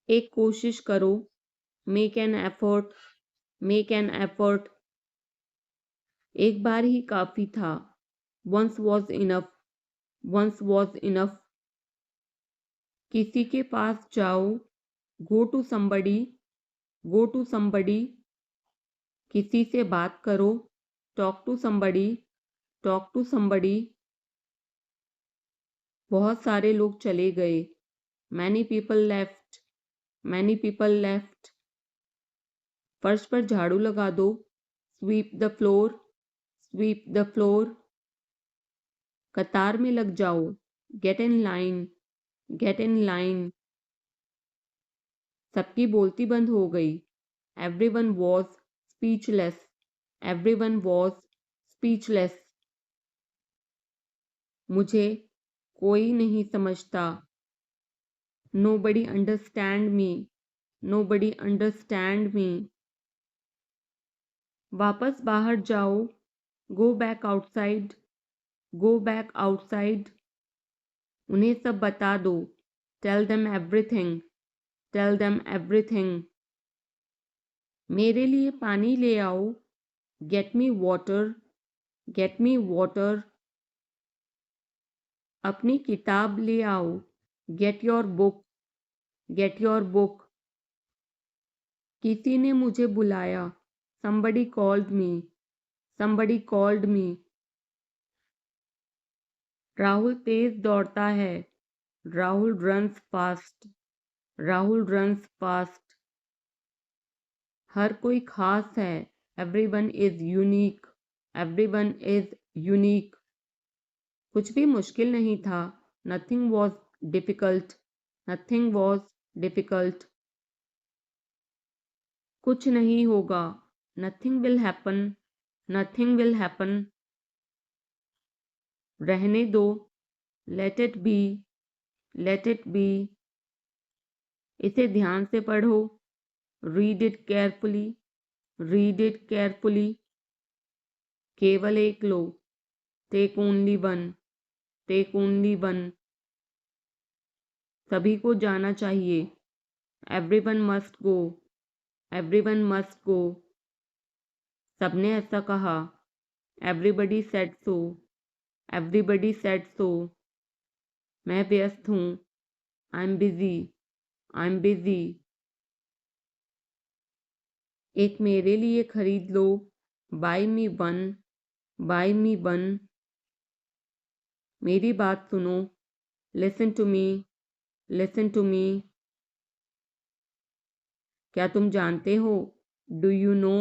एक कोशिश करो, make an effort, make an effort. एक बार ही काफी था, once was enough, once was enough. किसी के पास जाओ, go to somebody, go to somebody. किसी से बात करो, talk to somebody, talk to somebody. बहुत सारे लोग चले गए, many people left, many people left. फर्श पर झाड़ू लगा दो, sweep the floor, sweep the floor. कतार में लग जाओ, get in line, get in line. सबकी बोलती बंद हो गई, everyone was speechless, everyone was speechless. मुझे कोई नहीं समझता, nobody understand me, nobody understand me. वापस बाहर जाओ, go back outside, go back outside. उन्हें सब बता दो, tell them everything, tell them everything. मेरे लिए पानी ले आओ, get me water, get me water. अपनी किताब ले आओ, get your book, get your book. किसी ने मुझे बुलाया, somebody called me, somebody called me। Rahul तेज दौड़ता है, Rahul runs fast, Rahul runs fast. हर कोई खास है, everyone is unique, everyone is unique. कुछ भी मुश्किल नहीं था, nothing was difficult, nothing was difficult. कुछ नहीं होगा, nothing will happen, nothing will happen. रहने दो, let it be, let it be. इसे ध्यान से पढ़ो, read it carefully, read it carefully. केवल एक लो, take only one, take only one. सभी को जाना चाहिए, everyone must go, everyone must go. सबने ऐसा कहा, everybody said so, everybody said so. मैं व्यस्त हूँ, I am busy, I am busy. एक मेरे लिए खरीद लो, buy me one, buy me one. मेरी बात सुनो, listen to me, listen to me. क्या तुम जानते हो, do you know,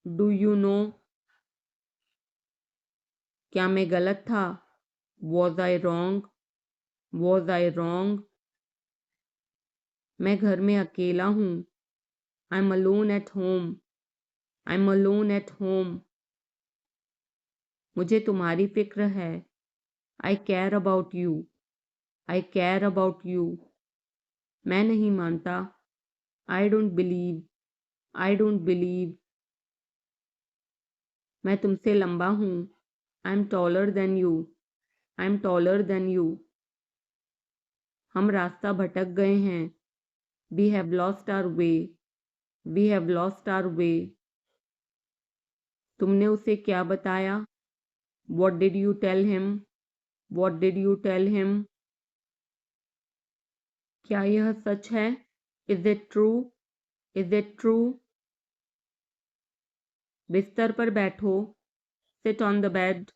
do you know. क्या मैं गलत था, was I wrong, was I wrong. मैं घर में अकेला हूँ, I am alone at home, I am alone at home. मुझे तुम्हारी फिक्र है, I care about you, I care about you. मैं नहीं मानता, I don't believe, I don't believe. मैं तुमसे लंबा हूँ, I am taller than you, I am taller than you. हम रास्ता भटक गए हैं, we have lost our way, we have lost our way. तुमने उसे क्या बताया, what did you tell him, what did you tell him. क्या यह सच है, is it true, is it true. बिस्तर पर बैठो, sit on the bed,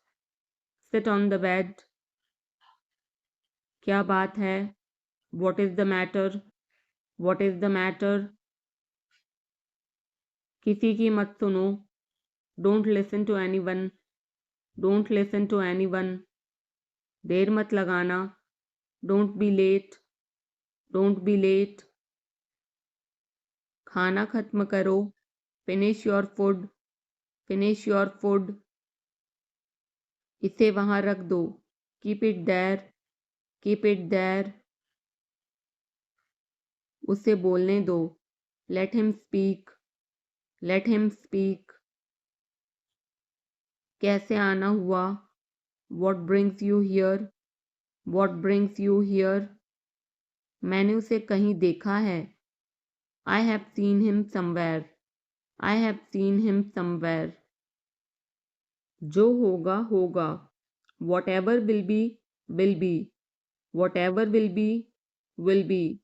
sit on the bed. क्या बात है, what is the matter, what is the matter. किसी की मत सुनो, don't listen to any one, don't listen to any one. देर मत लगाना, don't be late, don't be late. खाना खत्म करो, finish your food, finish your food. इसे वहां रख दो, keep it there, keep it there. उसे बोलने दो, let him speak, let him speak. कैसे आना हुआ, what brings you here, what brings you here. मैंने उसे कहीं देखा है, I have seen him somewhere. I have seen him somewhere. जो होगा होगा. Whatever will be will be. Whatever will be will be.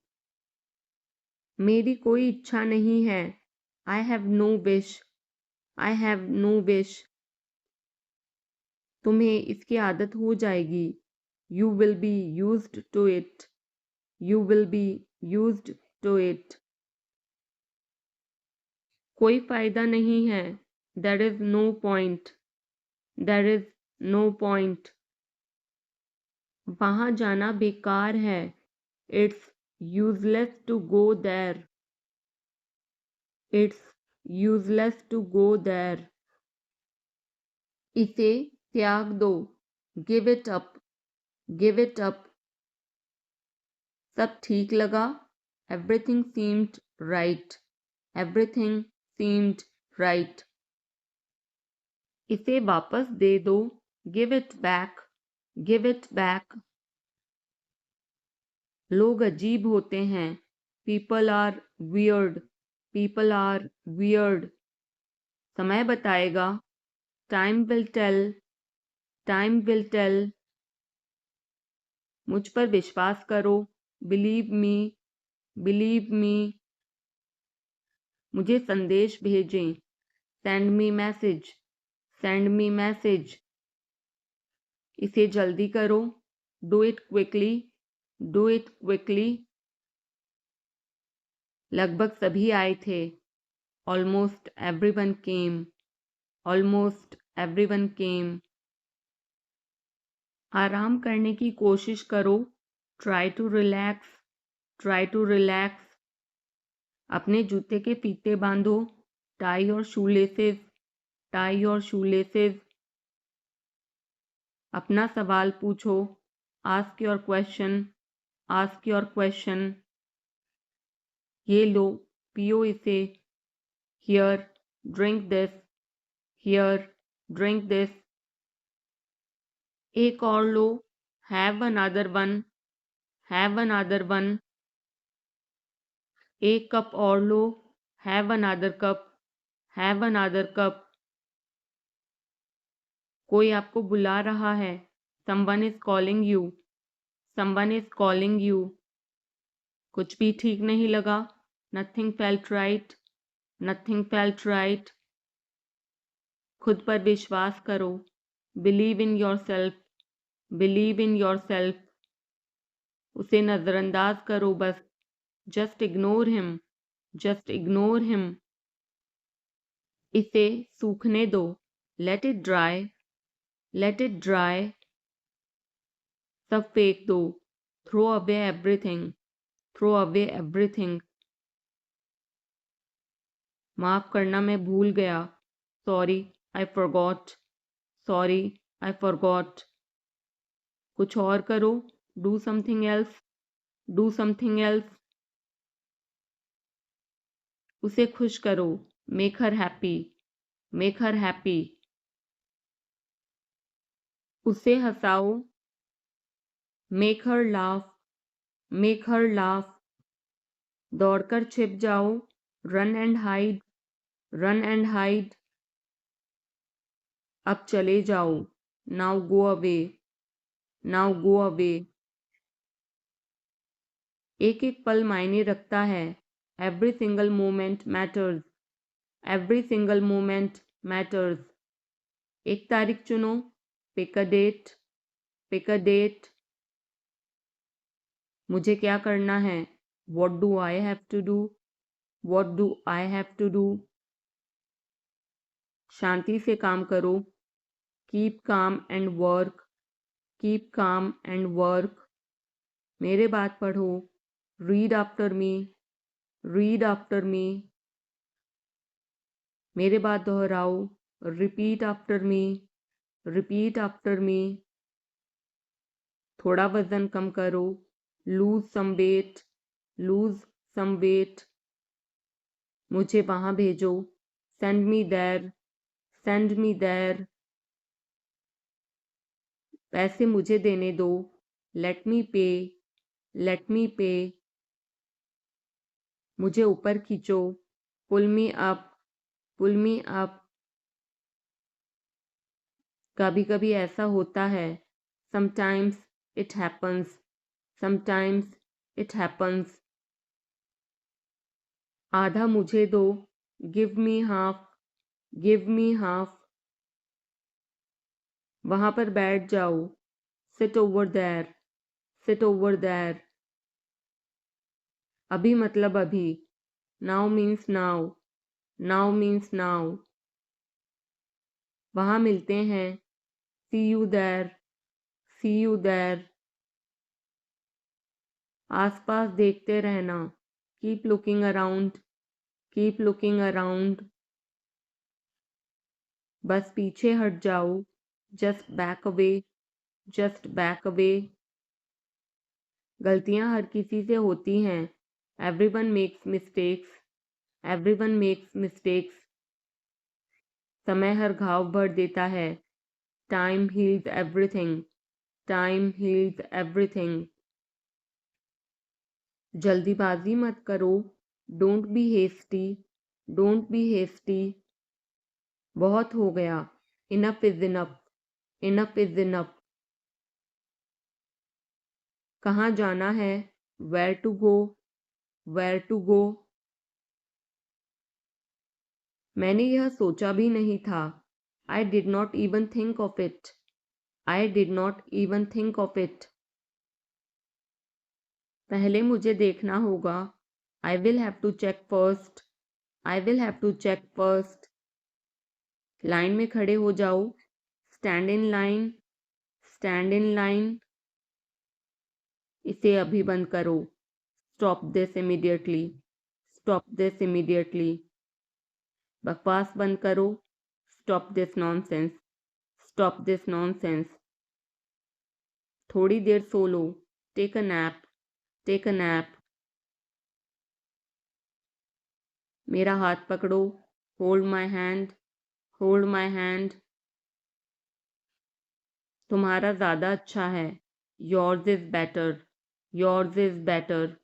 मेरी कोई इच्छा नहीं है. I have no wish. I have no wish. तुम्हें इसकी आदत हो जाएगी. You will be used to it. You will be used to it. कोई फायदा नहीं है. There is no point. There is no point. वहाँ जाना बेकार है. It's useless to go there. It's useless to go there. इसे त्याग दो. Give it up. Give it up. सब ठीक लगा. Everything seemed right. Everything seemed right. इसे वापस दे दो. Give it back. Give it back. लोग अजीब होते हैं. People are weird. People are weird. समय बताएगा. Time will tell. Time will tell. मुझ पर विश्वास करो. Believe me. Believe me. मुझे संदेश भेजें. Send me message. Send me message. इसे जल्दी करो. Do it quickly. Do it quickly. लगभग सभी आए थे. Almost everyone came. Almost everyone came. आराम करने की कोशिश करो. Try to relax. Try to relax. अपने जूते के फीते बांधो. Tie your shoelaces. Tie your shoelaces. अपना सवाल पूछो. Ask your question. Ask your question. ये लो. पियो इसे. Here, drink this. Here, drink this. एक और लो. Have another one. Have another one. एक कप और लो. Have another cup. Have another cup. कोई आपको बुला रहा है. Someone is calling you. Someone is calling you. कुछ भी ठीक नहीं लगा. Nothing felt right. Nothing felt right. खुद पर विश्वास करो. Believe in yourself. Believe in yourself. उसे नजरअंदाज करो बस. Just ignore him. Just ignore him. इसे सूखने दो. Let it dry. Let it dry. सब फेंक दो. Throw away everything. Throw away everything. माफ करना मैं भूल गया. Sorry, I forgot. Sorry, I forgot. कुछ और करो. Do something else. Do something else. उसे खुश करो. Make her happy. Make her happy. उसे हंसाओ. Make her laugh. Make her laugh. दौड़कर छिप जाओ. Run and hide. Run and hide. अब चले जाओ. Now go away. Now go away. एक एक पल मायने रखता है. Every single moment matters. Every single moment matters. एक तारीख चुनो. Pick a date. Pick a date. मुझे क्या करना है. What do I have to do? What do I have to do? शांति से काम करो. Keep calm and work. Keep calm and work. मेरे बात पढ़ो. Read after me. Read after me. मेरे बात दोहराओ. Repeat after me. Repeat after me. थोड़ा वजन कम करो. Lose some weight. Lose some weight. मुझे वहां भेजो. Send me there. Send me there. पैसे मुझे देने दो. Let me pay. Let me pay. मुझे ऊपर खींचो, pull me up, pull me up. कभी कभी ऐसा होता है, sometimes it happens, sometimes it happens. आधा मुझे दो, give me half, give me half. वहां पर बैठ जाओ, sit over there, sit over there. अभी मतलब अभी, now means now, now means now. वहां मिलते हैं, see you there, see you there. आसपास देखते रहना, keep looking around, keep looking around. बस पीछे हट जाओ, just back away, just back away. गलतियां हर किसी से होती हैं, everyone makes mistakes, everyone makes mistakes. समय हर घाव भर देता है, time heals everything, time heals everything. जल्दीबाजी मत करो, don't be hasty, don't be hasty. बहुत हो गया, enough is enough, enough is enough. कहाँ जाना है, where to go, where to go. मैंने यह सोचा भी नहीं था, I did not even think of it, I did not even think of it. पहले मुझे देखना होगा, I will have to check first, I will have to check first. Line में खड़े हो जाओ, stand in line, stand in line. इसे अभी बंद करो, stop this immediately, stop this immediately. बकवास बंद करो, stop this nonsense, stop this nonsense. थोड़ी देर सो लो, take a nap, take a nap. मेरा हाथ पकड़ो, hold my hand, hold my hand. तुम्हारा ज़्यादा अच्छा है, yours is better, yours is better.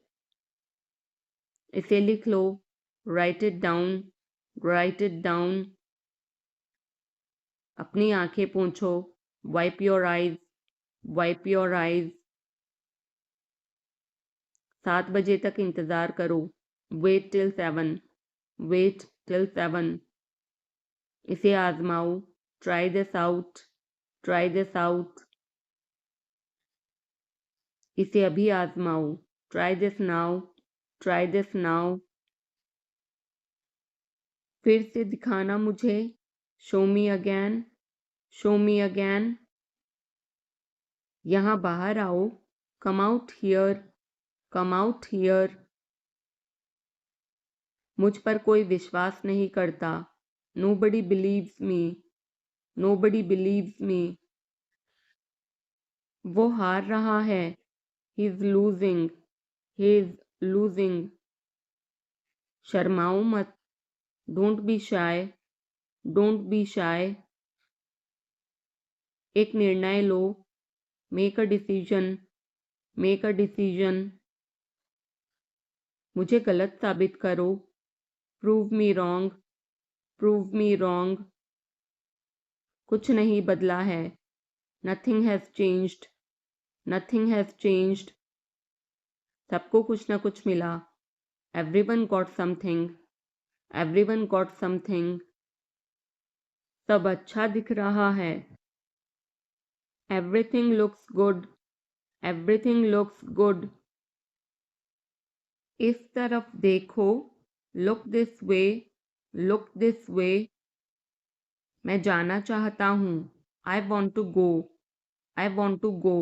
इसे लिख लो, write it down, write it down. अपनी आंखें पोंछो, wipe your eyes, wipe your eyes. 7 बजे तक इंतज़ार करो, वेट टिल 7, वेट टिल 7। इसे आजमाओ, try this out, try this out. इसे अभी आजमाओ, try this now, try this now. फिर से दिखाना मुझे, show me again, show me again. यहाँ बाहर आओ, come out here, come out here. मुझ पर कोई विश्वास नहीं करता, nobody believes me, nobody believes me. वो हार रहा है, he is losing, he is losing. शर्माओ मत, don't be shy, don't be shy. एक निर्णय लो, make a decision, make a decision. मुझे गलत साबित करो, prove me wrong, prove me wrong. कुछ नहीं बदला है, nothing has changed, nothing has changed. सबको कुछ न कुछ मिला, everyone got something, everyone got something. सब अच्छा दिख रहा है, everything looks good, everything looks good. इस तरफ देखो, look this way, look this way. मैं जाना चाहता हूँ, I want to go, I want to go.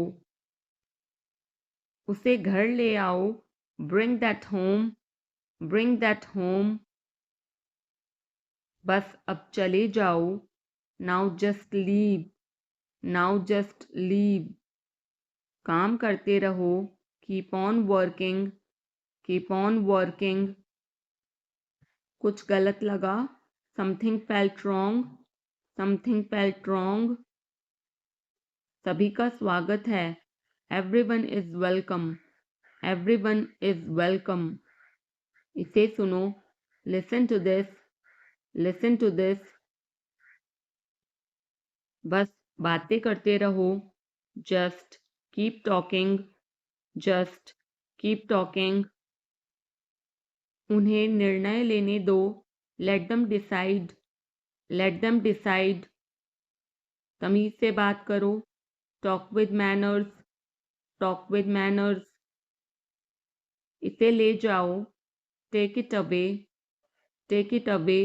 उसे घर ले आओ, bring that home, bring that home. बस अब चले जाओ, now just leave, now just leave. काम करते रहो, keep on working, keep on working. कुछ गलत लगा, something felt wrong, something felt wrong. सभी का स्वागत है, everyone is welcome, everyone is welcome. इसे सुनो, listen to this, listen to this. बस बातें करते रहो, just keep talking, just keep talking. उन्हें निर्णय लेने दो, let them decide, let them decide. तमीज से बात करो, talk with manners, talk with manners. इसे ले जाओ, take it away, take it away.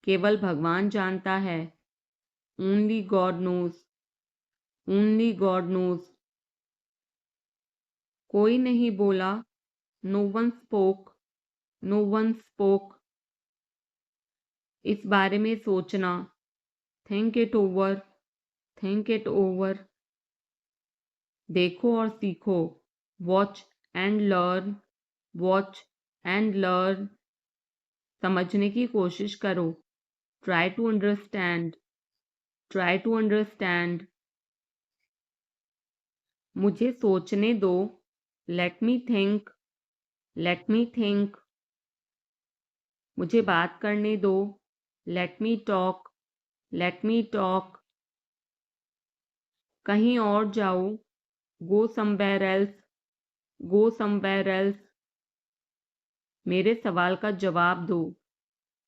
केवल भगवान जानता है, only God knows, only God knows. कोई नहीं बोला, no one spoke, no one spoke. इस बारे में सोचना, think it over, think it over. देखो और सीखो, watch and learn, watch and learn. समझने की कोशिश करो, try to understand, try to understand. मुझे सोचने दो, let me think, let me think. मुझे बात करने दो, let me talk, let me talk. कहीं और जाओ, go somewhere else, go somewhere else. मेरे सवाल का जवाब दो,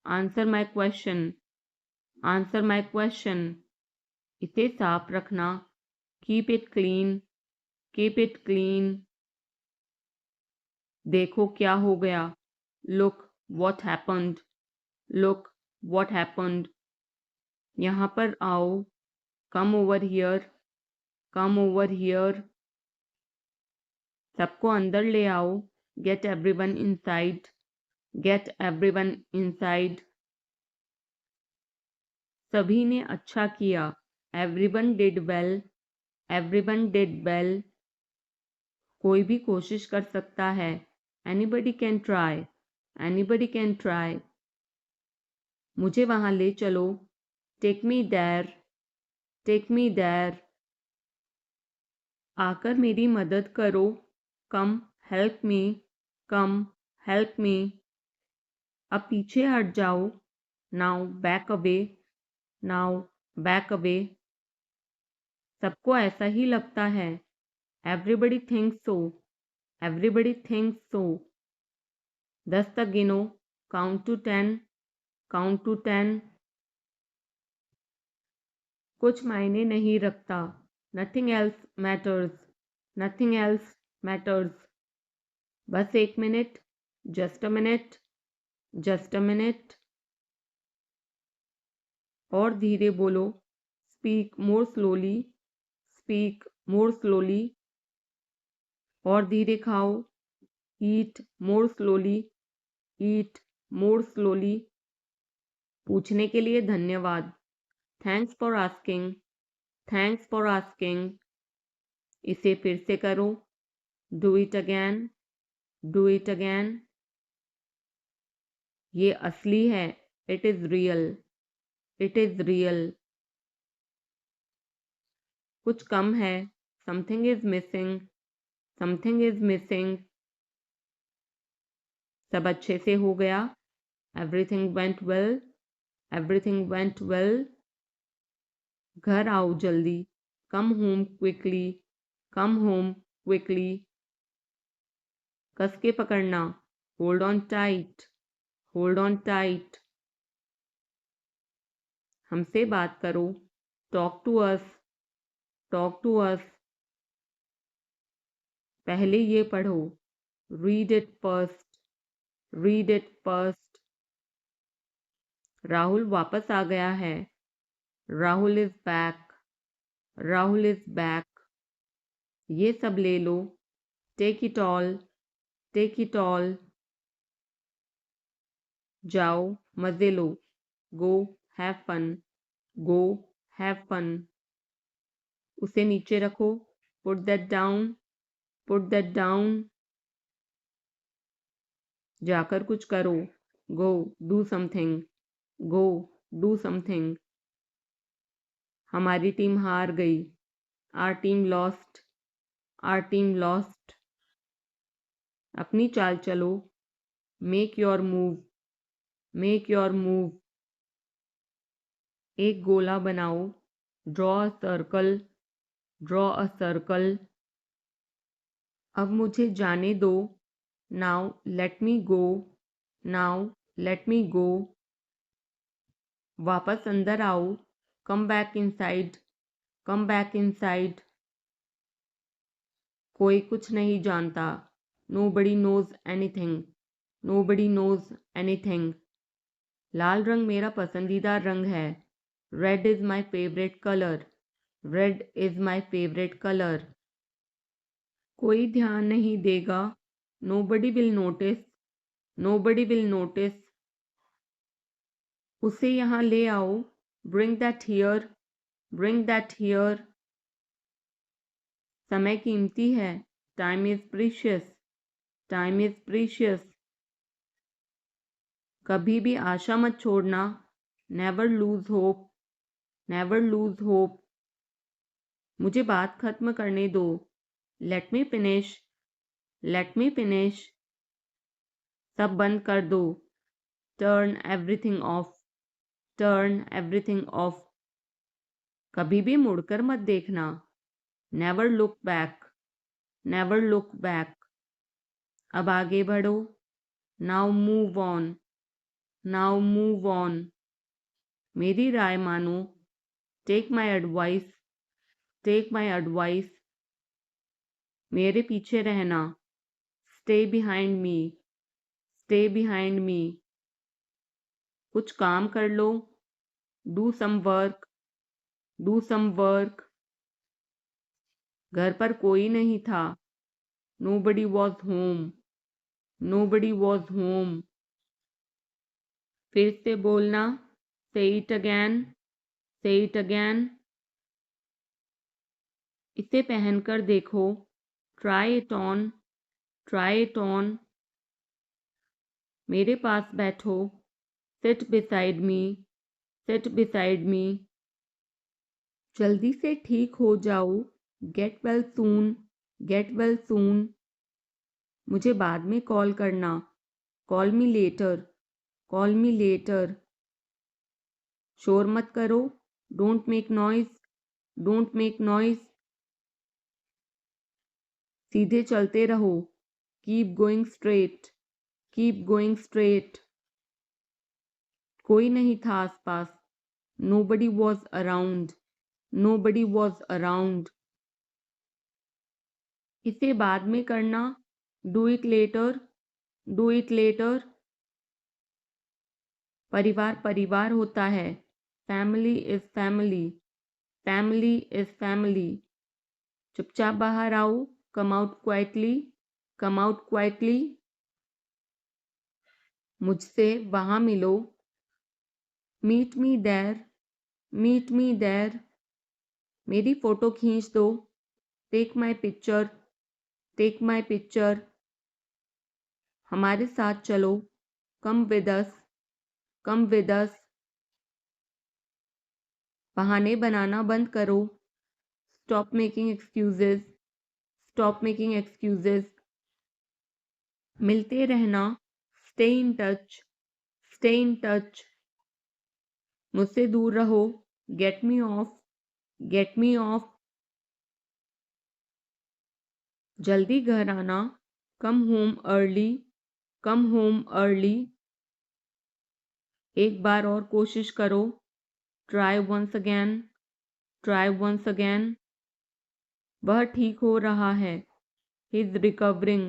answer my question, answer my question. इसे साफ रखना, keep it clean, keep it clean. देखो क्या हो गया, look what happened, look what happened. यहाँ पर आओ, come over here, come over here. सबको अंदर ले आओ, get everyone inside, get everyone inside. सभी ने अच्छा किया, everyone did well, everyone did well. कोई भी कोशिश कर सकता है, anybody can try, anybody can try. मुझे वहां ले चलो, take me there, take me there. आकर मेरी मदद करो, come help me, come help me. अब पीछे हट जाओ, now back away, now back away. सबको ऐसा ही लगता है, everybody thinks so, everybody thinks so. 10 तक गिनो, काउंट टू 10, काउंट टू 10। कुछ मायने नहीं रखता, nothing else matters, nothing else matters. बस 1 minute, just a minute, just a minute. और धीरे बोलो, speak more slowly, speak more slowly. और धीरे खाओ, ईट मोर स्लोली, ईट मोर स्लोली। पूछने के लिए धन्यवाद, thanks for asking, thanks for asking. इसे फिर से करो, do it again, do it again. ये असली है, it is real, it is real. कुछ कम है, something is missing, something is missing. सब अच्छे से हो गया, everything went well, everything went well. घर आओ जल्दी, come home quickly, come home quickly. कस के पकड़ना, hold on tight, hold on tight. हमसे बात करो, talk to us, talk to us. पहले ये पढ़ो, read it first, read it first. Rahul वापस आ गया है, Rahul is back, Rahul is back. ये सब ले लो, take it all, take it all. जाओ मजे लो, go have fun, go have fun. उसे नीचे रखो, put that down, put that down. जाकर कुछ करो, go do something, go do something. हमारी टीम हार गई, our team lost, our team lost. अपनी चाल चलो। Make your move, make your move. एक गोला बनाओ। Draw a circle, draw a circle. अब मुझे जाने दो। Now let me go, now let me go. वापस अंदर आओ। Come back inside, come back inside. कोई कुछ नहीं जानता। Nobody knows anything, nobody knows anything। लाल रंग मेरा पसंदीदा रंग है। Red is my favourite colour, red is my favourite colour. कोई ध्यान नहीं देगा। Nobody will notice, nobody will notice। उसे यहाँ ले आओ। Bring that here, bring that here। समय कीमती है। Time is precious, time is precious। कभी भी आशा मत छोड़ना। Never lose hope, never lose hope। मुझे बात खत्म करने दो। Let me finish, let me finish। सब बंद कर दो। Turn everything off, turn everything off। कभी भी मुड़कर मत देखना। Never look back, never look back। अब आगे बढ़ो। Now move on, now move on। मेरी राय मानो। Take my advice, take my advice। मेरे पीछे रहना। Stay behind me, stay behind me। कुछ काम कर लो। Do some work, do some work। घर पर कोई नहीं था। Nobody was home, nobody was home। फिर से बोलना। Say it again, say it again। इसे पहनकर देखो। Try it on, try it on। मेरे पास बैठो। Sit beside me, sit beside me। जल्दी से ठीक हो जाओ। Get well soon, get well soon। मुझे बाद में कॉल करना। Call me later, call me later। शोर मत करो। Don't make noise, don't make noise। सीधे चलते रहो। Keep going straight, keep going straight। कोई नहीं था आसपास। Nobody was around, nobody was around। इसे बाद में करना। Do it later, do it later। परिवार परिवार होता है। Family is family, family is family। चुपचाप बाहर आओ। Come out quietly, come out quietly। मुझसे वहाँ मिलो। Meet me there, meet me there। मेरी फोटो खींच दो। Take my picture, take my picture। हमारे साथ चलो। Come with us, come with us। बहाने बनाना बंद करो। Stop making excuses, stop making excuses। मिलते रहना। Stay in touch, stay in touch। मुझसे दूर रहो। Get me off, get me off। जल्दी घर आना। Come home early, come home early। एक बार और कोशिश करो। Try once again, try once again। वह ठीक हो रहा है। He's recovering,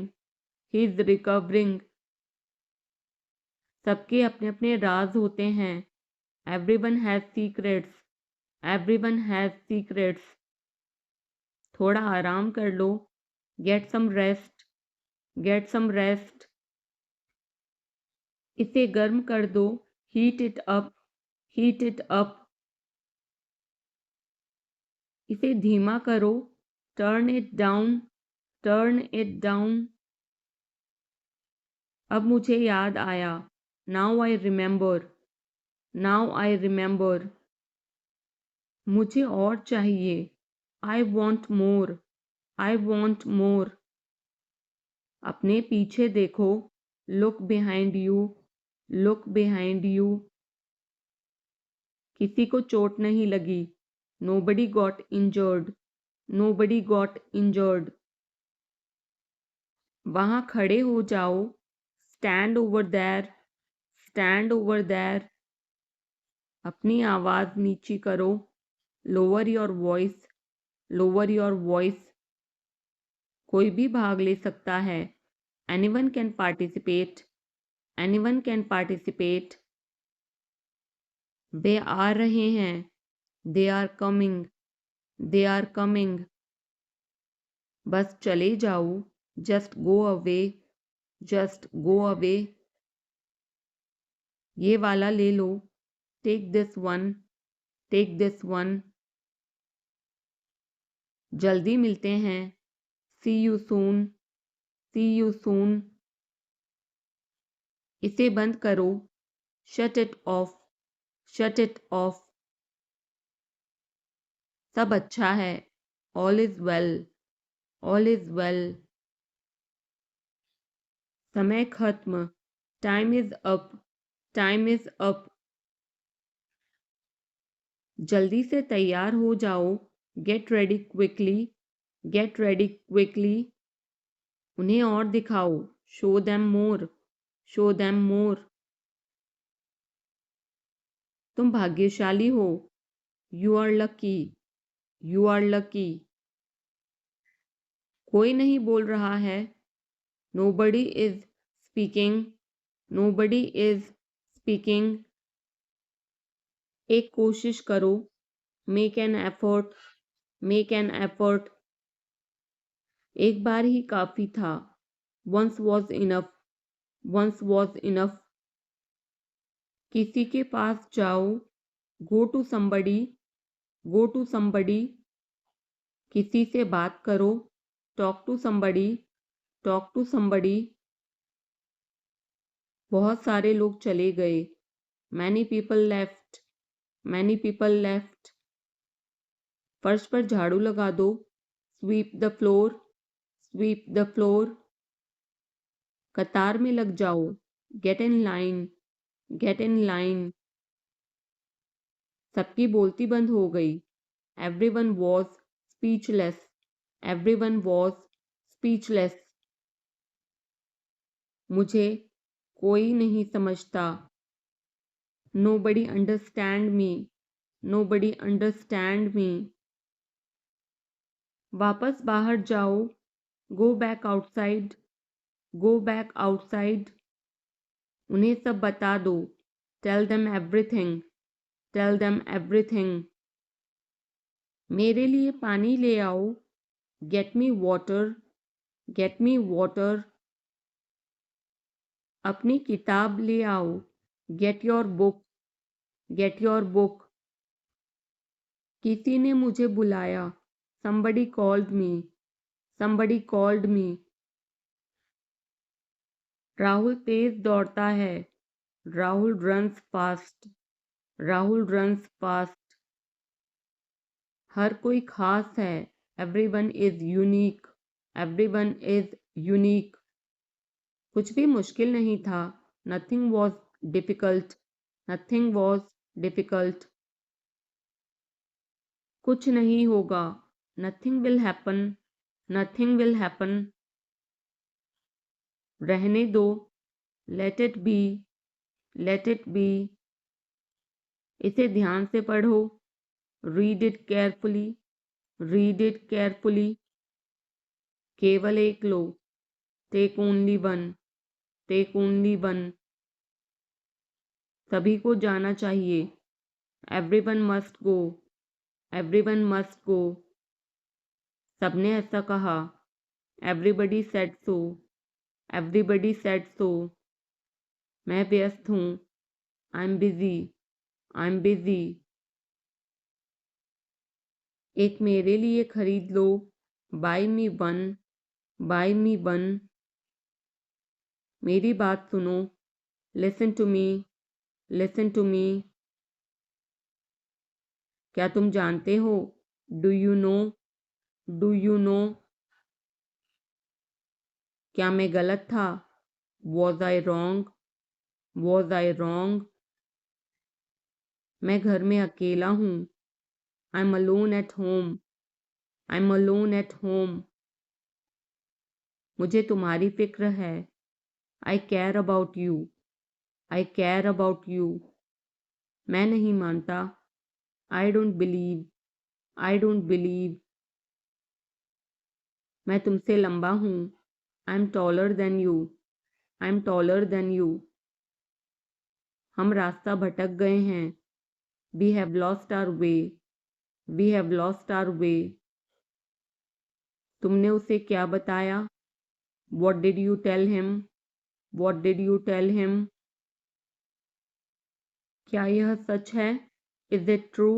he's recovering। सबके अपने अपने राज होते हैं। Everyone has secrets, everyone has secrets। थोड़ा आराम कर लो। Get some rest, get some rest। इसे गर्म कर दो। Heat it up, heat it up। इसे धीमा करो। Turn it down, turn it down। अब मुझे याद आया। Now I remember, now I remember। मुझे और चाहिए। I want more, I want more। अपने पीछे देखो, look behind you, look behind you. किसी को चोट नहीं लगी, nobody got injured, nobody got injured. वहां खड़े हो जाओ, stand over there, stand over there. अपनी आवाज नीची करो, lower your voice, lower your voice. कोई भी भाग ले सकता है, anyone can participate, anyone can participate. वे आ रहे हैं, they are coming, they are coming. बस चले जाओ, just go away, just go away. ये वाला ले लो, take this one, take this one. जल्दी मिलते हैं, see you soon, C you soon. इसे बंद करो, shut it off, shut it off. सब अच्छा है, all is well, all is well. समय खत्म, time is up, time is up. जल्दी से तैयार हो जाओ, get ready quickly, get ready quickly. उन्हें और दिखाओ, show them more, show them more. तुम भाग्यशाली हो, you are lucky, you are lucky. कोई नहीं बोल रहा है, nobody is speaking, nobody is speaking. एक कोशिश करो, make an effort, make an effort. एक बार ही काफी था, once was enough, once was enough. किसी के पास जाओ, go to somebody, go to somebody. किसी से बात करो, talk to somebody, talk to somebody. बहुत सारे लोग चले गए, many people left, many people left. फर्श पर झाड़ू लगा दो, sweep the floor, sweep the floor. कतार में लग जाओ, get in line, get in line. सबकी बोलती बंद हो गई, everyone was speechless, everyone was speechless. मुझे कोई नहीं समझता, nobody understand me, nobody understand me. वापस बाहर जाओ, go back outside, go back outside. उन्हें सब बता दो, tell them everything, tell them everything. मेरे लिए पानी ले आओ, get me water, get me water. अपनी किताब ले आओ, get your book, get your book. किसी ने मुझे बुलाया, somebody called me, somebody called me। Rahul तेज दौड़ता है, Rahul runs fast, Rahul runs fast. हर कोई खास है, everyone is unique, everyone is unique. कुछ भी मुश्किल नहीं था, nothing was difficult, nothing was difficult. कुछ नहीं होगा, nothing will happen, nothing will happen. रहने दो, let it be, let it be. इसे ध्यान से पढ़ो, read it carefully, read it carefully. केवल एक लो, take only one, take only one. सभी को जाना चाहिए, everyone must go, everyone must go. सबने ऐसा कहा, everybody said so, everybody said so. मैं व्यस्त हूँ, I am busy, I am busy. एक मेरे लिए खरीद लो, buy me one, buy me one. मेरी बात सुनो, listen to me, listen to me. क्या तुम जानते हो, do you know, do you know. क्या मैं गलत था? Was I wrong? Was I wrong? मैं घर में अकेला हूँ। I am alone at home. I am alone at home. मुझे तुम्हारी फिक्र है। I care about you. I care about you. मैं नहीं मानता। I don't believe. I don't believe. मैं तुमसे लंबा हूँ। I am taller than you. I am taller than you. हम रास्ता भटक गए हैं। We have lost our way. We have lost our way. तुमने उसे क्या बताया? What did you tell him? What did you tell him? क्या यह सच है? Is it true?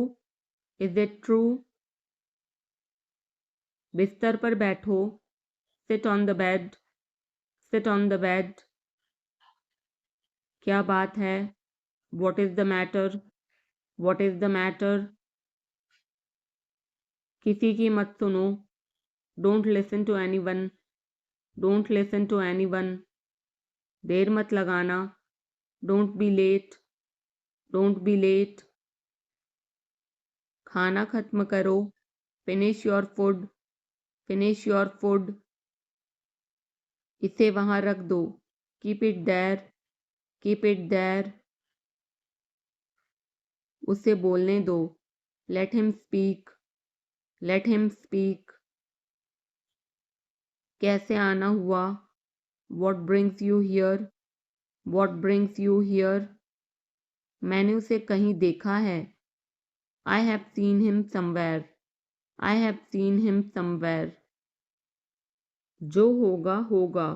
Is it true? बिस्तर पर बैठो। Sit on the bed. Sit on the bed. क्या बात है? What is the matter? What is the matter? किसी की मत सुनो। Don't listen to any one. Don't listen to any one. देर मत लगाना। Don't be late. Don't be late. खाना खत्म करो। Finish your food. Finish your food. इसे वहां रख दो। Keep it there. Keep it there. उसे बोलने दो। Let him speak. Let him speak. कैसे आना हुआ? What brings you here? What brings you here? मैंने उसे कहीं देखा है। I have seen him somewhere. I have seen him somewhere. जो होगा होगा।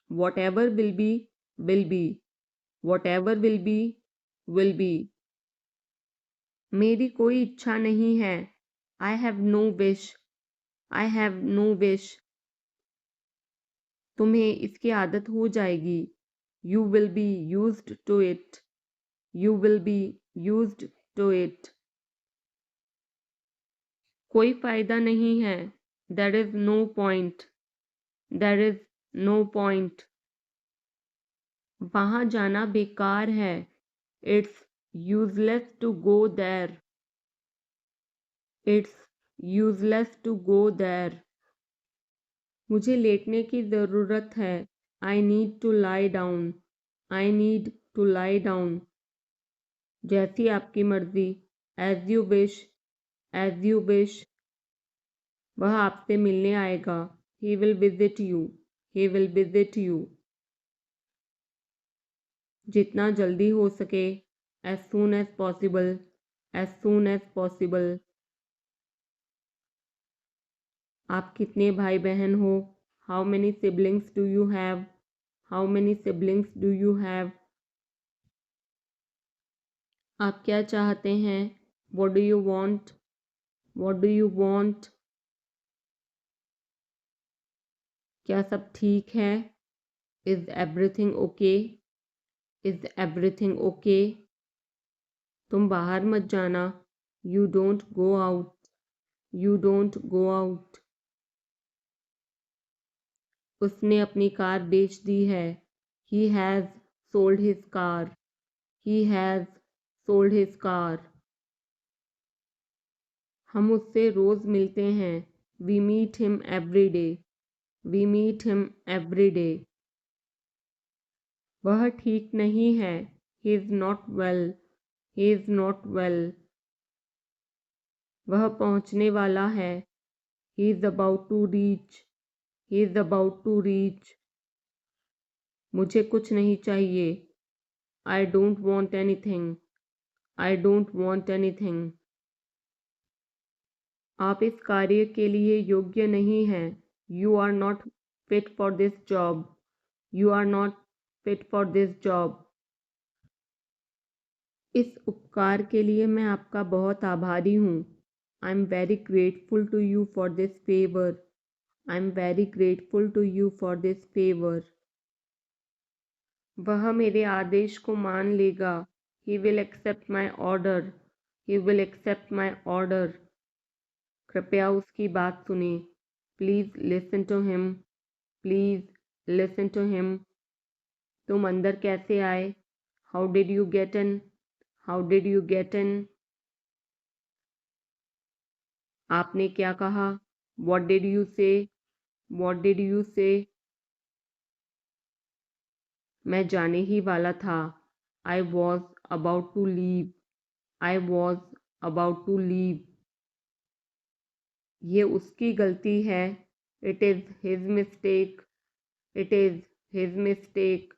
Whatever will be will be. Whatever will be will be. मेरी कोई इच्छा नहीं है। I have no wish. I have no wish. तुम्हें इसकी आदत हो जाएगी। You will be used to it. You will be used to it. कोई फायदा नहीं है। There is no point. There is no point. वहां जाना बेकार है। It's useless to go there. It's useless to go there. मुझे लेटने की ज़रूरत है। I need to lie down. I need to lie down. जैसी आपकी मर्जी। As you wish. As you wish. वह आपसे मिलने आएगा। He will visit you. He will visit you. जितना जल्दी हो सके। As soon as possible. As soon as possible. आप कितने भाई बहन हो? How many siblings do you have? How many siblings do you have? आप क्या चाहते हैं? What do you want? What do you want? क्या सब ठीक है? Is everything okay? Is everything okay? तुम बाहर मत जाना। You don't go out. You don't go out. उसने अपनी कार बेच दी है। He has sold his car. He has sold his car. हम उससे रोज मिलते हैं। We meet him every day. We meet him every day. वह ठीक नहीं है। He is not well. He is not well. वह पहुंचने वाला है। He is about to reach. He is about to reach. मुझे कुछ नहीं चाहिए। I don't want anything. I don't want anything. आप इस कार्य के लिए योग्य नहीं हैं। You are not fit for this job. You are not fit for this job. इस उपकार के लिए मैं आपका बहुत आभारी हूँ। I am very grateful to you for this favour. I am very grateful to you for this favour. वह मेरे आदेश को मान लेगा। He will accept my order. He will accept my order. कृपया उसकी बात सुने। Please listen to him. Please Listen to him. तुम अंदर कैसे आए? How did you get in? How did you get in? आपने क्या कहा? What did you say? What did you say? मैं जाने ही वाला था. I was about to leave. I was about to leave. ये उसकी गलती है. It is his mistake. It is his mistake.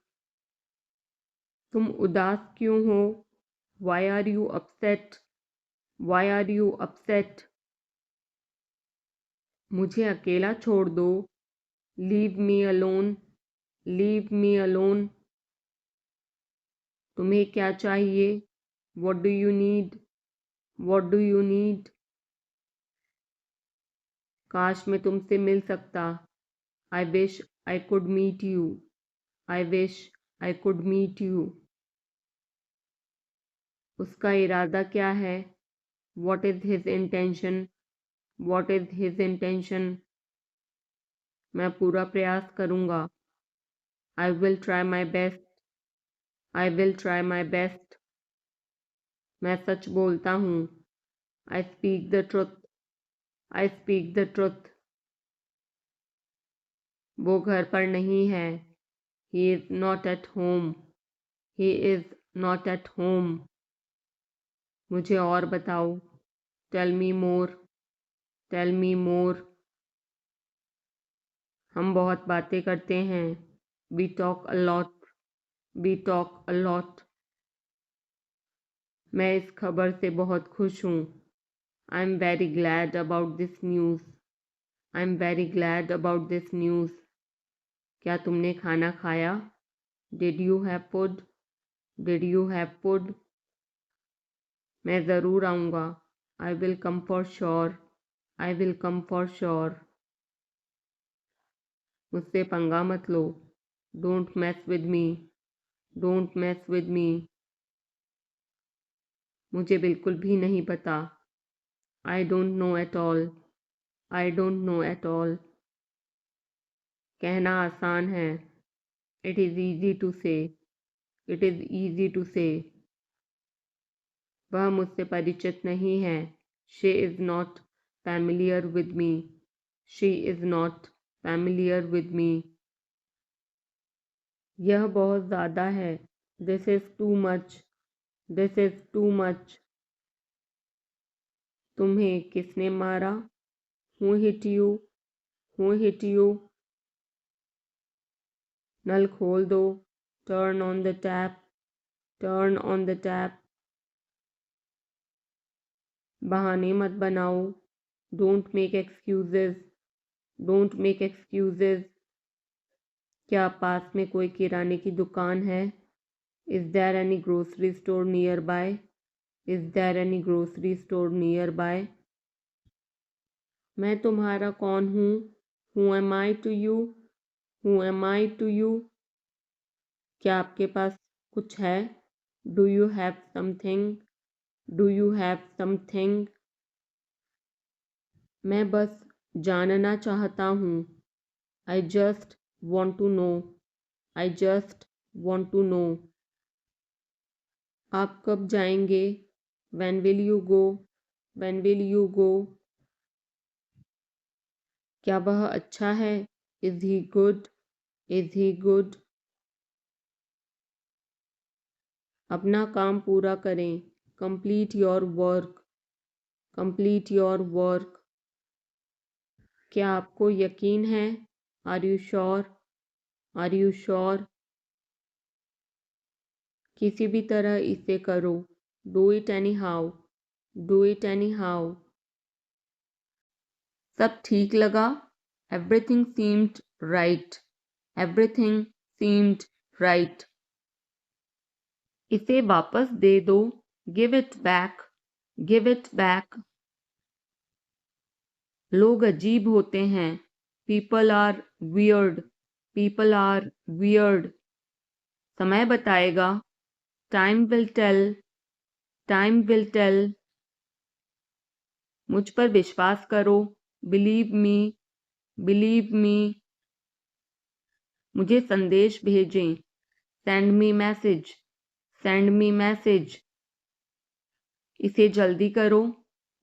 तुम उदास क्यों हो? Why are you upset? Why are you upset? मुझे अकेला छोड़ दो. Leave me alone. Leave me alone. तुम्हें क्या चाहिए? What do you need? What do you need? काश मैं तुमसे मिल सकता. I wish I could meet you. I wish I could meet you. उसका इरादा क्या है? What is his intention? What is his intention? मैं पूरा प्रयास करूँगा. I will try my best. I will try my best. मैं सच बोलता हूँ. I speak the truth. I speak the truth. वो घर पर नहीं है. He is not at home. He is not at home. मुझे और बताओ. Tell me more. Tell me more. हम बहुत बातें करते हैं. We talk a lot. We talk a lot. मैं इस खबर से बहुत खुश हूँ. I'm very glad about this news. I'm very glad about this news. क्या तुमने खाना खाया? Did you have food? Did you have food? मैं ज़रूर आऊँगा. I will come for sure. I will come for sure. मुझसे पंगा मत लो. Don't mess with me. Don't mess with me. मुझे बिल्कुल भी नहीं पता. I don't know at all. I don't know at all. कहना आसान है. It is easy to say. It is easy to say. वह मुझसे परिचित नहीं है. She is not familiar with me. She is not familiar with me. यह बहुत ज़्यादा है. This is too much. This is too much. तुम्हें किसने मारा? Who hit you? Who hit you? नल खोल दो. Turn on the tap. Turn on the tap. बहाने मत बनाओ. Don't make excuses. Don't make excuses. क्या पास में कोई किराने की दुकान है? Is there any grocery store nearby? Is there any grocery store nearby? मैं तुम्हारा कौन हूँ? Who am I to you? Who am I to you? क्या आपके पास कुछ है? Do you have something? Do you have something? मैं बस जानना चाहता हूँ. I just want to know. I just want to know. आप कब जाएंगे? When will you go? When will you go? क्या वह अच्छा है? Is he good? Is he good? अपना काम पूरा करें. Complete your work. Complete your work. क्या आपको यकीन है? Are you sure? Are you sure? किसी भी तरह इसे करो. Do it anyhow. Do it anyhow. सब ठीक लगा. Everything seemed right. Everything seemed right. इसे वापस दे दो. Give it back. Give it back. लोग अजीब होते हैं. People are weird. People are weird. समय बताएगा. Time will tell. Time will tell. मुझ पर विश्वास करो. Believe me. Believe me. मुझे संदेश भेजें। Send me message, send me message. इसे जल्दी करो।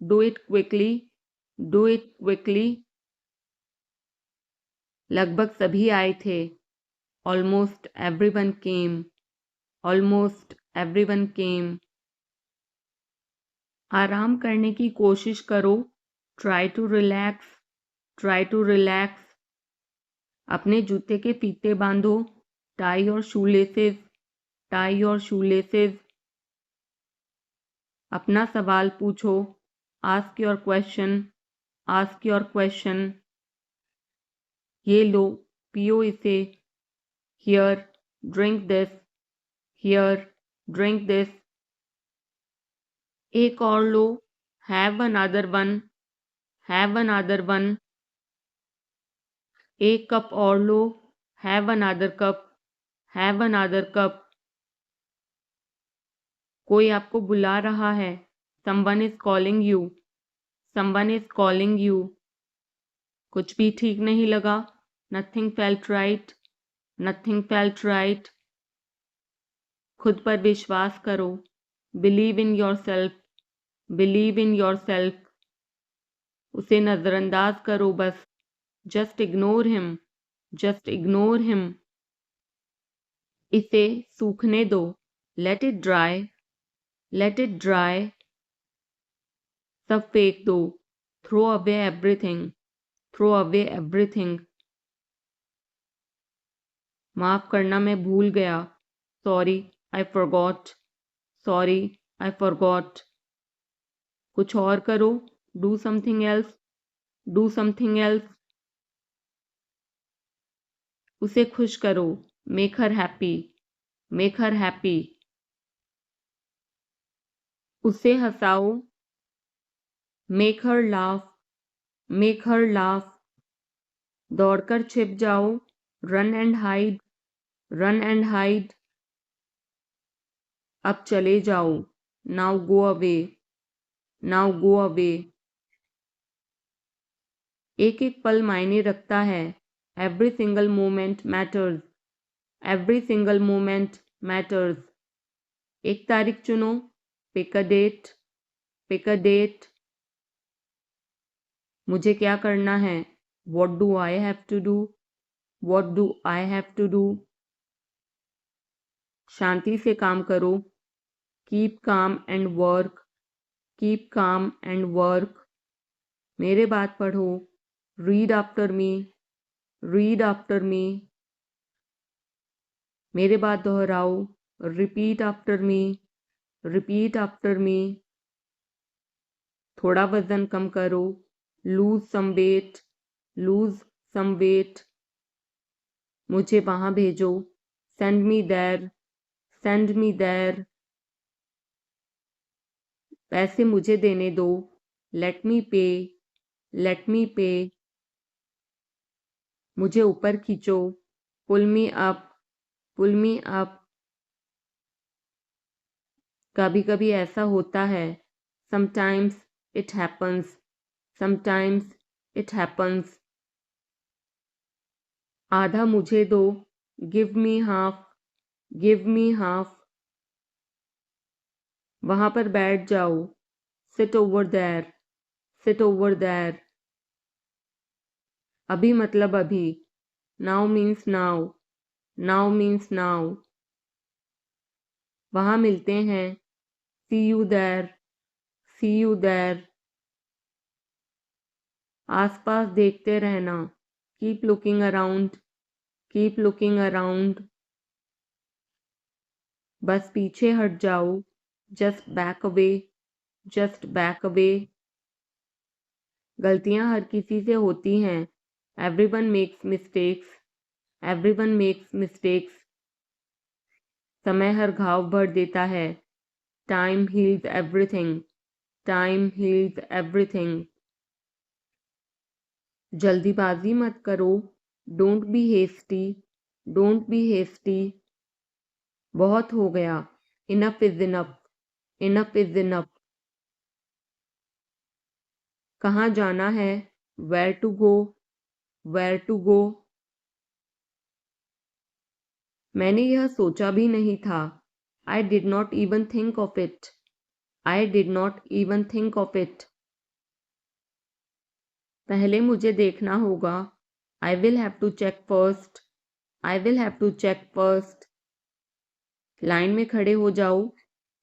Do it quickly, do it quickly. लगभग सभी आए थे। Almost everyone came, almost everyone came. आराम करने की कोशिश करो। Try to relax, try to relax. अपने जूते के फीते बांधो। Tie your shoelaces, tie your shoelaces. अपना सवाल पूछो। Ask your question, ask your question. ये लो, पियो इसे। Here, drink this, here, drink this. एक और लो। Have another one, have another one. एक कप और लो। Have another cup, have another cup. कोई आपको बुला रहा है। Someone is calling you, someone is calling you. कुछ भी ठीक नहीं लगा। Nothing felt right, nothing felt right. खुद पर विश्वास करो। Believe in yourself, believe in yourself. उसे नजरअंदाज करो बस। Just ignore him, just ignore him. इसे सूखने दो। Let it dry, let it dry. सब फेंक दो। Throw away everything, throw away everything. माफ करना, मैं भूल गया। Sorry, I forgot, sorry, I forgot. कुछ और करो। Do something else, do something else. उसे खुश करो। Make her happy, make her happy. उसे हंसाओ। Make her laugh, make her laugh. दौड़कर छिप जाओ। Run and hide, run and hide. अब चले जाओ। Now go away, now go away. एक एक पल मायने रखता है। Every single moment matters, every single moment matters. एक तारीख चुनो। Pick a date, pick a date. मुझे क्या करना है। What do I have to do, what do I have to do. शांति से काम करो। Keep calm and work, keep calm and work. मेरे बात पढ़ो। Read after me, read after me. मेरे बात दोहराओ। Repeat after me, repeat after me. थोड़ा वजन कम करो। Lose some weight, lose some weight. मुझे वहां भेजो। Send me there, send me there. पैसे मुझे देने दो। लेट मी पे, लेट मी पे। मुझे ऊपर खींचो। Pull me up, pull me up. कभी कभी ऐसा होता है। Sometimes it happens, sometimes it happens. आधा मुझे दो। Give me half, give me half. वहां पर बैठ जाओ। Sit over there, sit over there. अभी मतलब अभी। Now means now, now means now. वहां मिलते हैं। See you there, see you there. आसपास देखते रहना। Keep looking around, keep looking around. बस पीछे हट जाओ। Just back away, just back away. गलतियां हर किसी से होती हैं। Everyone makes mistakes, everyone makes mistakes. समय हर घाव भर देता है। Time heals everything, time heals everything. जल्दीबाजी मत करो। Don't be hasty, don't be hasty. बहुत हो गया। Enough is enough, enough is enough. कहाँ जाना है। Where to go, where to go. मैंने यह सोचा भी नहीं था। I did not even think of it. I did not even think of it. पहले मुझे देखना होगा। I will have to check first. I will have to check first. Line में खड़े हो जाओ।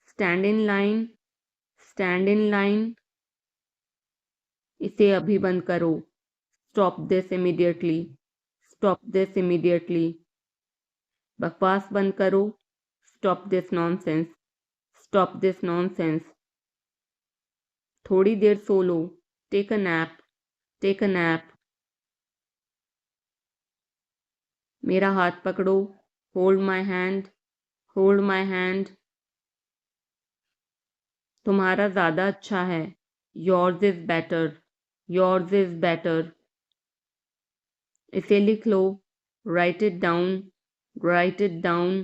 Stand in line. Stand in line. इसे अभी बंद करो। Stop this immediately. Stop this immediately. बकवास बंद करो। Stop this nonsense. Stop this nonsense. थोड़ी देर सो लो। Take a nap. Take a nap. मेरा हाथ पकड़ो। Hold my hand. Hold my hand. तुम्हारा ज़्यादा अच्छा है। Yours is better. Yours is better. इसे लिख लो। Write it down. Write it down.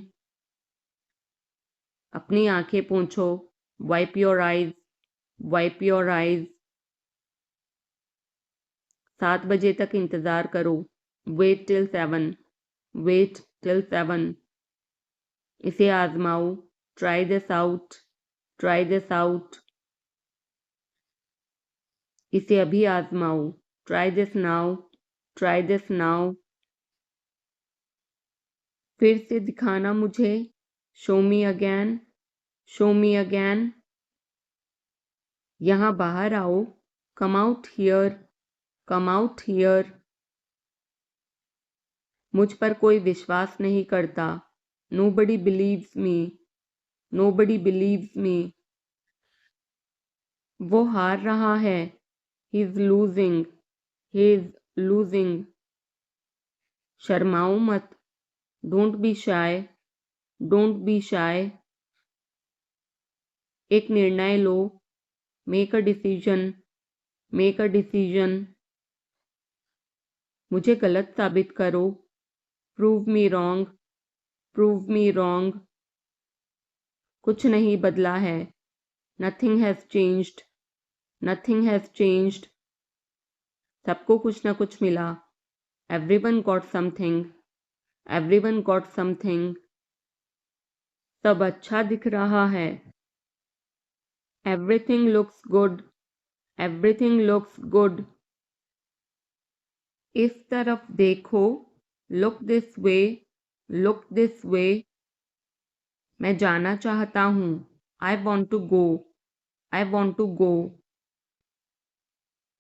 अपनी आंखें पोंछो। Wipe your eyes. Wipe your eyes. 7 बजे तक इंतज़ार करो। Wait till 7। Wait till 7। इसे आजमाओ। Try this out. Try this out. इसे अभी आजमाओ। Try this now. Try this now. फिर से दिखाना मुझे। Show me again. Show me again. यहाँ बाहर आओ। Come out here. Come out here. मुझ पर कोई विश्वास नहीं करता। Nobody believes me. Nobody believes me. वो हार रहा है। He is losing. He is losing. शर्माओ मत। Don't be shy. Don't be shy. एक निर्णय लो। Make a decision. Make a decision. मुझे गलत साबित करो। Prove me wrong. Prove me wrong. कुछ नहीं बदला है। Nothing has changed. Nothing has changed. सबको कुछ ना कुछ मिला। Everyone got something. Everyone got something. सब अच्छा दिख रहा है। Everything looks good. Everything looks good. इस तरफ देखो। Look this way. Look this way. मैं जाना चाहता हूँ। I want to go. I want to go.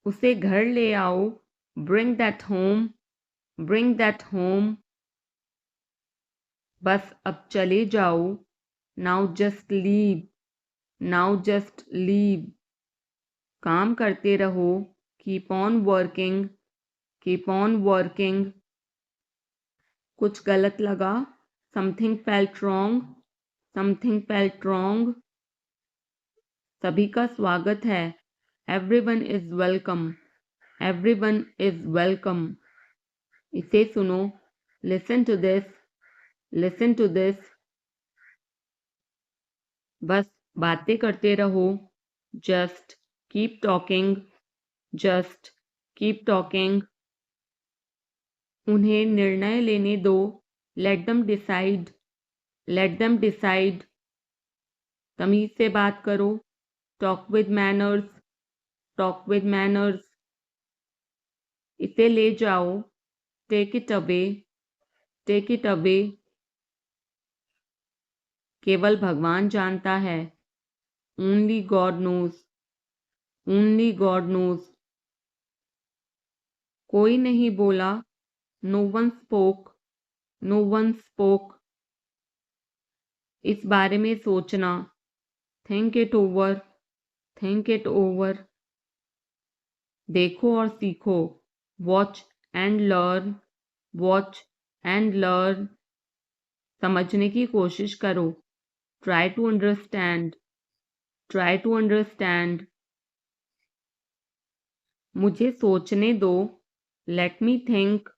उसे घर ले आओ। Bring that home. Bring that home. बस अब चले जाओ। Now just leave. Now just leave. काम करते रहो। Keep on working. Keep on working. कुछ गलत लगा। Something felt wrong. Something felt wrong. सभी का स्वागत है। Everyone is welcome. Everyone is welcome. इसे सुनो। Listen to this. Listen to this. बस बातें करते रहो। Just keep talking. Just keep talking. उन्हें निर्णय लेने दो। Let them decide. Let them decide. तमीज से बात करो। Talk with manners. Talk with manners. इसे ले जाओ। Take it away. Take it away. केवल भगवान जानता है। Only God knows. Only God knows. कोई नहीं बोला। No one spoke. No one spoke. इस बारे में सोचना। Think it over. Think it over. देखो और सीखो। Watch and learn. Watch and learn. समझने की कोशिश करो। Try to understand. Try to understand. मुझे सोचने दो। Let me think.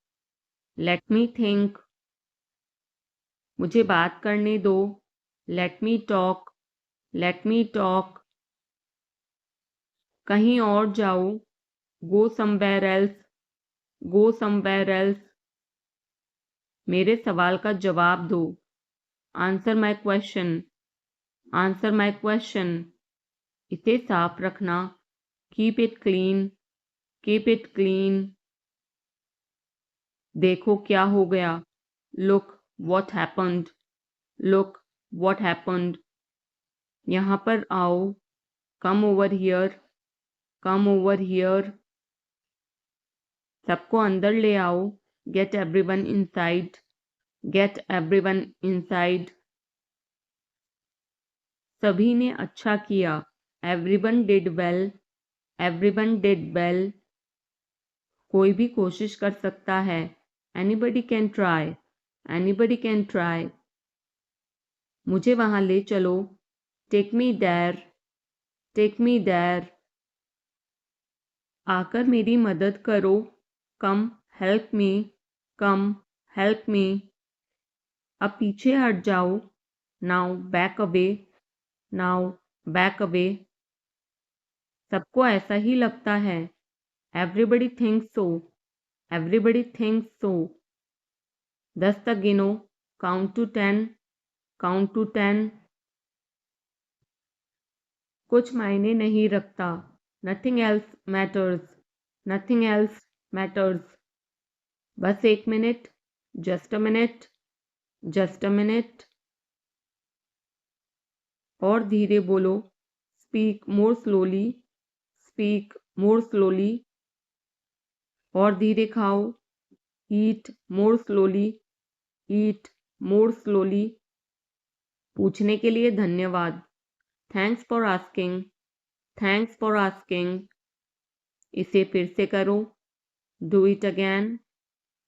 Let me think. मुझे बात करने दो। Let me talk. Let me talk. कहीं और जाओ। Go somewhere else. Go somewhere else. मेरे सवाल का जवाब दो। Answer my question. Answer my question. इसे साफ रखना। Keep it clean. Keep it clean. देखो क्या हो गया। Look what happened. Look what happened. यहाँ पर आओ। Come over here. Come over here. सबको अंदर ले आओ। Get everyone inside. Get everyone inside. सभी ने अच्छा किया। Everyone did well. Everyone did well. कोई भी कोशिश कर सकता है। Anybody can try. Anybody can try. मुझे वहां ले चलो। Take me there. Take me there. आकर मेरी मदद करो। Come help me. Come help me. अब पीछे हट जाओ। Now back away. Now back away. सबको ऐसा ही लगता है। Everybody thinks so. Everybody thinks so. 10 तक गिनो। Count to 10। Count to 10। कुछ मायने नहीं रखता। Nothing else matters. Nothing else matters. बस 1 minute. Just a minute. Just a minute. और धीरे बोलो। Speak more slowly. Speak more slowly. और धीरे खाओ। ईट मोर स्लोली। ईट मोर स्लोली। पूछने के लिए धन्यवाद। Thanks for asking. Thanks for asking. इसे फिर से करो। Do it again.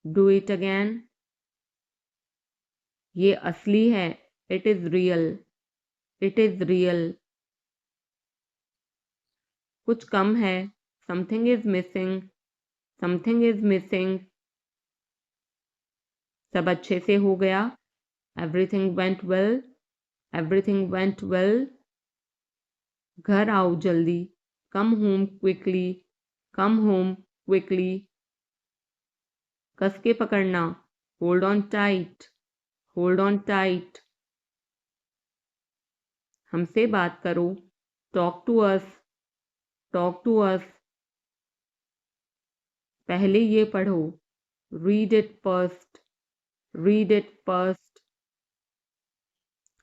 Do it again. ये असली है। It is real. It is real. कुछ कम है। Something is missing. Something is missing. सब अच्छे से हो गया। Everything went well. Everything went well. घर आओ जल्दी। Come home quickly. Come home quickly. कस के पकड़ना। Hold on tight. Hold on tight. हमसे बात करो। Talk to us. Talk to us. पहले ये पढ़ो। Read it first. Read it first.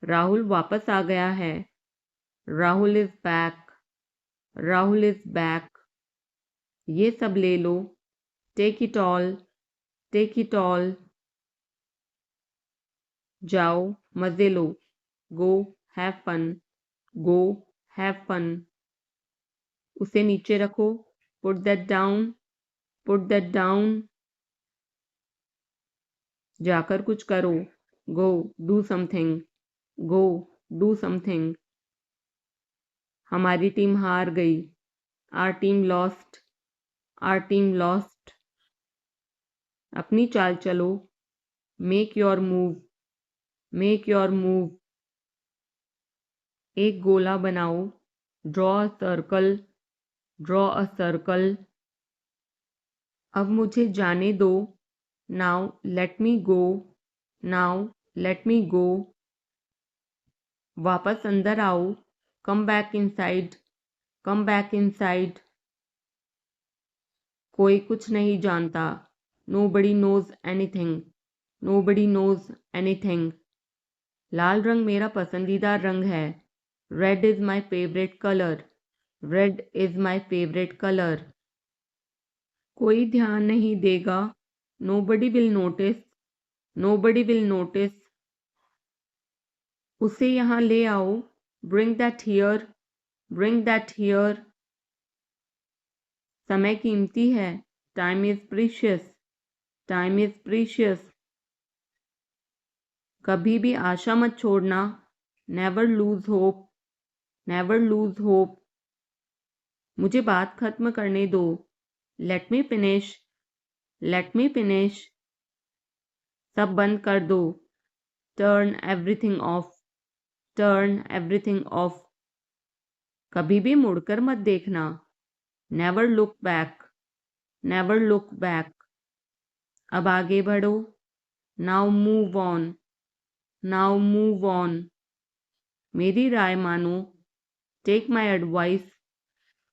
Rahul वापस आ गया है। Rahul is back. Rahul is back. ये सब ले लो। Take it all. Take it all. जाओ मजे लो। Go have fun. Go have fun. उसे नीचे रखो। Put that down. Put that down. जाकर कुछ करो। Go do something. Go do something. हमारी टीम हार गई। Our team lost. Our team lost. अपनी चाल चलो। Make your move. Make your move. एक गोला बनाओ। Draw a circle. Draw a circle. अब मुझे जाने दो। Now let me go. Now let me go. वापस अंदर आओ। Come back inside. Come back inside. कोई कुछ नहीं जानता। Nobody knows anything. Nobody knows anything. लाल रंग मेरा पसंदीदा रंग है। Red is my favourite colour. Red is my favourite colour. कोई ध्यान नहीं देगा। Nobody will notice. Nobody will notice. उसे यहाँ ले आओ। Bring that here. Bring that here. समय कीमती है। Time is precious. Time is precious. कभी भी आशा मत छोड़ना। Never lose hope. Never lose hope. मुझे बात खत्म करने दो। Let me finish. Let me finish. सब बंद कर दो। Turn everything off. Turn everything off. कभी भी मुड़कर मत देखना। Never look back. Never look back. अब आगे बढ़ो। Now move on, now move on. मेरी राय मानो, take my advice,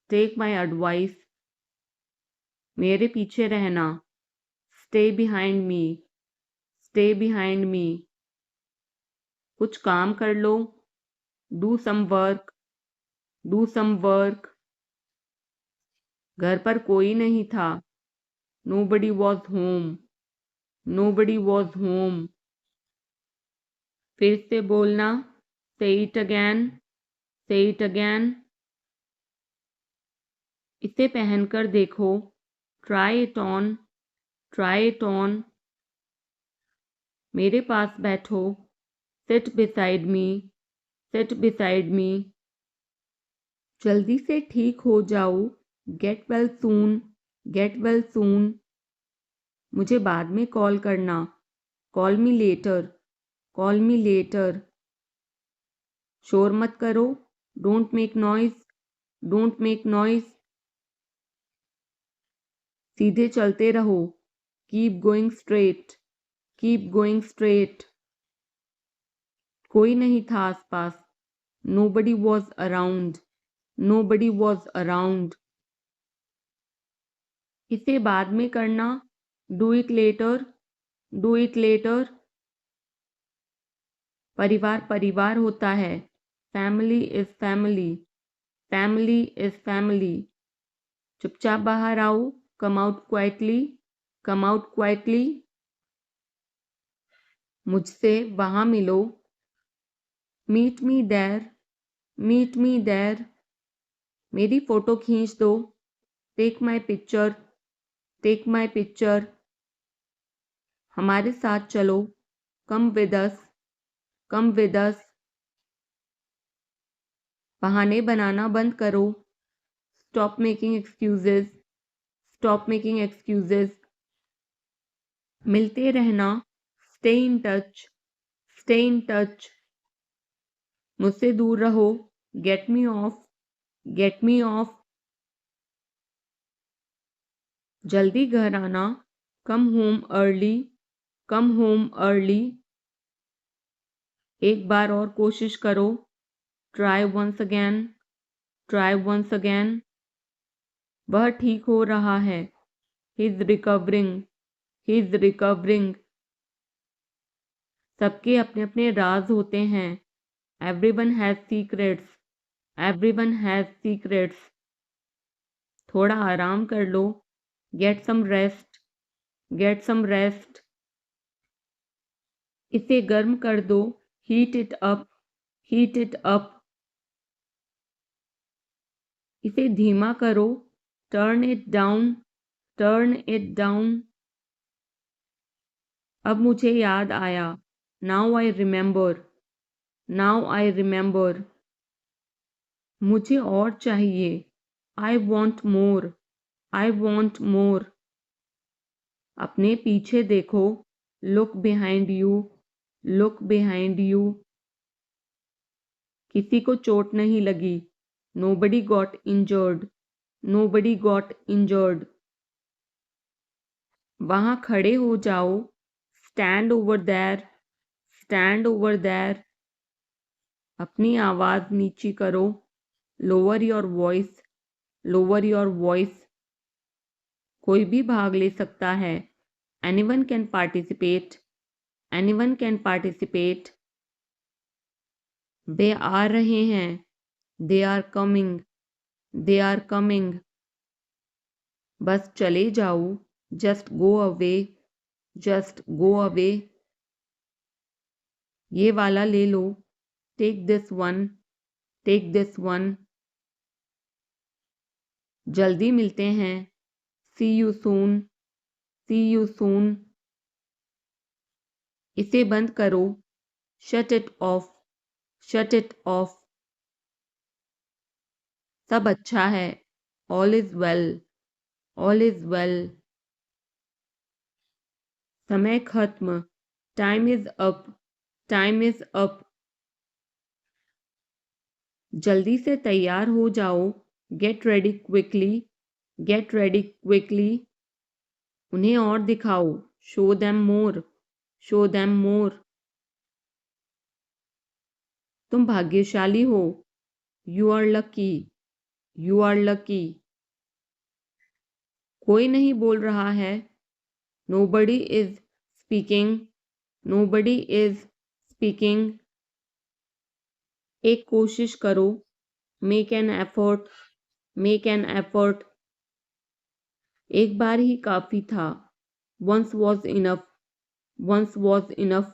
take my advice. मेरे पीछे रहना, stay behind me, stay behind me. कुछ काम कर लो, do some work, do some work. घर पर कोई नहीं था, nobody was home, nobody was home. फिर से बोलना, से इट अगैन, से इट अगैन। इसे पहनकर देखो, try it on, try it on. मेरे पास बैठो, seat beside me, seat beside me. जल्दी से ठीक हो जाओ, get well soon, get well soon. मुझे बाद में कॉल करना, call me later, call me later. शोर मत करो, don't make noise, don't make noise. सीधे चलते रहो, keep going straight, keep going straight. कोई नहीं था आसपास, nobody was around, nobody was around. इसे बाद में करना, do it later, do it later. परिवार परिवार होता है, family is family, family is family. चुपचाप बाहर आओ, come out quietly, come out quietly. मुझसे वहां मिलो, meet me there, meet me there. मेरी फोटो खींच दो, take my picture, take my picture. हमारे साथ चलो, come with us, come with us. बहाने बनाना बंद करो, stop making excuses, stop making excuses. मिलते रहना, stay in touch, stay in touch. मुझसे दूर रहो, get me off, get me off. जल्दी घर आना, come home early, come home early. एक बार और कोशिश करो, try once again, try once again. वह ठीक हो रहा है, he is recovering, he is recovering. सबके अपने अपने राज होते हैं, everyone has secrets, everyone has secrets. थोड़ा आराम कर लो, get some rest, get some rest. इसे गर्म कर दो, heat it up, heat it up. इसे धीमा करो, turn it down, turn it down. अब मुझे याद आया, now I remember, now I remember. मुझे और चाहिए, I want more, I want more. अपने पीछे देखो, look behind you, look behind you. किसी को चोट नहीं लगी, nobody got injured, nobody got injured. वहां खड़े हो जाओ, stand over there, stand over there. अपनी आवाज नीची करो, lower your voice, lower your voice. कोई भी भाग ले सकता है, anyone can participate, anyone can participate. वे आ रहे हैं, they are coming, they are coming. बस चले जाओ, just go away, just go away. ये वाला ले लो, take this one, take this one. जल्दी मिलते हैं, see you soon, C you soon. इसे बंद करो, shut it off, shut it off. सब अच्छा है, all is well, all is well. समय खत्म, time is up, time is up. जल्दी से तैयार हो जाओ, get ready quickly, get ready quickly. उन्हें और दिखाओ, शो देम मोर, show them more. तुम भाग्यशाली हो, you are lucky, you are lucky. कोई नहीं बोल रहा है, nobody is speaking, nobody is speaking. एक कोशिश करो, make an effort, make an effort. एक बार ही काफी था, once was enough, once was enough.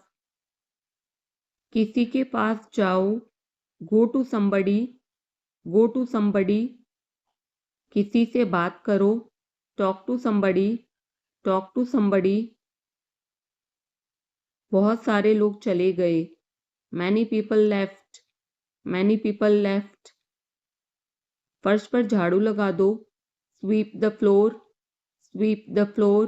किसी के पास जाओ, go to somebody, go to somebody. किसी से बात करो, talk to somebody, talk to somebody. बहुत सारे लोग चले गए, many people left, many people left. फर्श पर झाड़ू लगा दो, sweep the floor, sweep the floor.